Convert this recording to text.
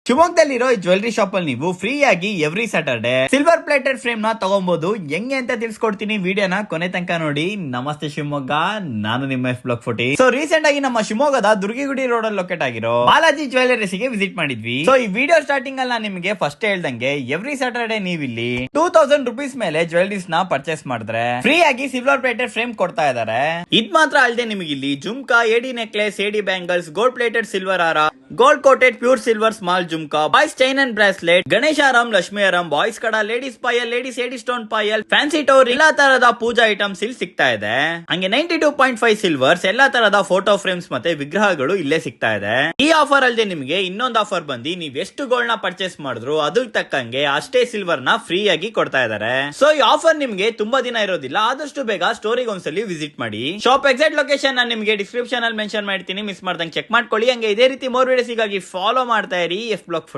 ಶಿವಮೊಗ್ಗದಲ್ಲಿರೋ ಈ jewellery shop ಅಲ್ಲಿ ನೀವು ಫ್ರೀ ಆಗಿ every Saturday silver plated frame ನ ತಗೊಬಹುದು. ಹೆಂಗೆ ಅಂತ ತಿಳಿಸ್ಕೊಡ್ತೀನಿ, ವಿಡಿಯೋನ ಕೊನೆ ತನಕ ನೋಡಿ. ನಮಸ್ತೆ ಶಿವಮೊಗ್ಗ, ನಾನು ನಿಮ್ಮ ಬ್ಲಾಗ್ 40. ಸೊ ರೀಸೆಂಟ್ ಆಗಿ ನಮ್ಮ ಶಿವಮೊಗ್ಗದ ದುರ್ಗಿಗುಡಿ ರೋಡ್ ಅಲ್ಲಿ ಲೊಕೇಟ್ ಆಗಿರೋ ಬಾಲಾಜಿ ಜ್ಯುವೆಲರೀಸ್ಗೆ ವಿಸಿಟ್ ಮಾಡಿದ್ವಿ. ಸೊ ಈ ವಿಡಿಯೋ ಸ್ಟಾರ್ಟಿಂಗ್ ಅಲ್ಲಿ ನಾನು ನಿಮಗೆ ಫಸ್ಟ್ ಹೇಳ್ದಂಗೆ ಎವ್ರಿ ಸ್ಯಾಟರ್ಡೆ ನೀವು ಇಲ್ಲಿ 2000 ರುಪೀಸ್ ಮೇಲೆ ಜ್ಯುವೆಲರೀಸ್ ನ ಪರ್ಚೇಸ್ ಮಾಡಿದ್ರೆ ಫ್ರೀ ಆಗಿ ಸಿಲ್ವರ್ ಪ್ಲೇಟೆಡ್ ಫ್ರೇಮ್ ಕೊಡ್ತಾ ಇದಾರೆ. ಇದ್ ಮಾತ್ರ ಅಲ್ಲದೆ ನಿಮಗೆ ಇಲ್ಲಿ jhumka, AD necklace, AD bangles, gold plated silver ಹಾರ, gold coated pure silver small jhumka, boys chain and bracelet, Ganesha ಆರಾಮ್, ಲಕ್ಷ್ಮಿ ಆರಾಮ್, ಬಾಯ್ಸ್ ಕಡ, ಲೇಡೀಸ್ ಪಾಯಲ್, ಲೇಡೀಸ್ ಎಡಿ ಸ್ಟೋನ್ ಪಾಯಲ್, ಫ್ಯಾನ್ಸಿ ಟೋರ್, ಎಲ್ಲಾ ತರದ ಪೂಜಾ ಐಟಮ್ಸ್ ಇಲ್ಲಿ ಸಿಗ್ತಾ ಇದೆ. ಹಂಗೆ 92.5 ಸಿಲ್ವರ್ಸ್, ಎಲ್ಲಾ ತರದ ಫೋಟೋ ಫ್ರೇಮ್ಸ್ ಮತ್ತೆ ವಿಗ್ರಹಗಳು ಇಲ್ಲೇ ಸಿಗ್ತಾ ಇದೆ. ಈ ಆಫರ್ ಅಲ್ಲದೆ ನಿಮಗೆ ಇನ್ನೊಂದು ಆಫರ್ ಬಂದು ನೀವ್ ಎಷ್ಟು ಗೋಲ್ಡ್ ನ ಪರ್ಚೇಸ್ ಮಾಡಿದ್ರು ಅದಕ್ಕೆ ತಕ್ಕಂಗೆ ಅಷ್ಟೇ ಸಿಲ್ವರ್ ನ ಫ್ರೀ ಆಗಿ ಕೊಡ್ತಾ ಇದಾರೆ. ಸೊ ಈ ಆಫರ್ ನಿಮ್ಗೆ ತುಂಬಾ ದಿನ ಇರೋದಿಲ್ಲ, ಆದಷ್ಟು ಬೇಗ ಸ್ಟೋರಿಗೆ ಒಂದ್ಸಲಿ ವಿಸಿಟ್ ಮಾಡಿ. ಶಾಪ್ ಎಕ್ಸಾಕ್ಟ್ ಲೊಕೇಶನ್ ನಾನು ನಿಮಗೆ ಡಿಸ್ಕ್ರಿಪ್ಷನ್ ಅಲ್ಲಿ ಮೆನ್ಷನ್ ಮಾಡ್ತೀನಿ, ಮಿಸ್ ಮಾಡ್ದಂಗೆ ಚೆಕ್ ಮಾಡ್ಕೊಳ್ಳಿ. ಹಂಗೆ ಇದೇ ರೀತಿ ಮೋರ್ ವಿಡಿಯೋಸ್ಗಾಗಿ ಫಾಲೋ ಮಾಡ್ತಾ ಇರಿ ಬ್ಲಾಗ್ 40.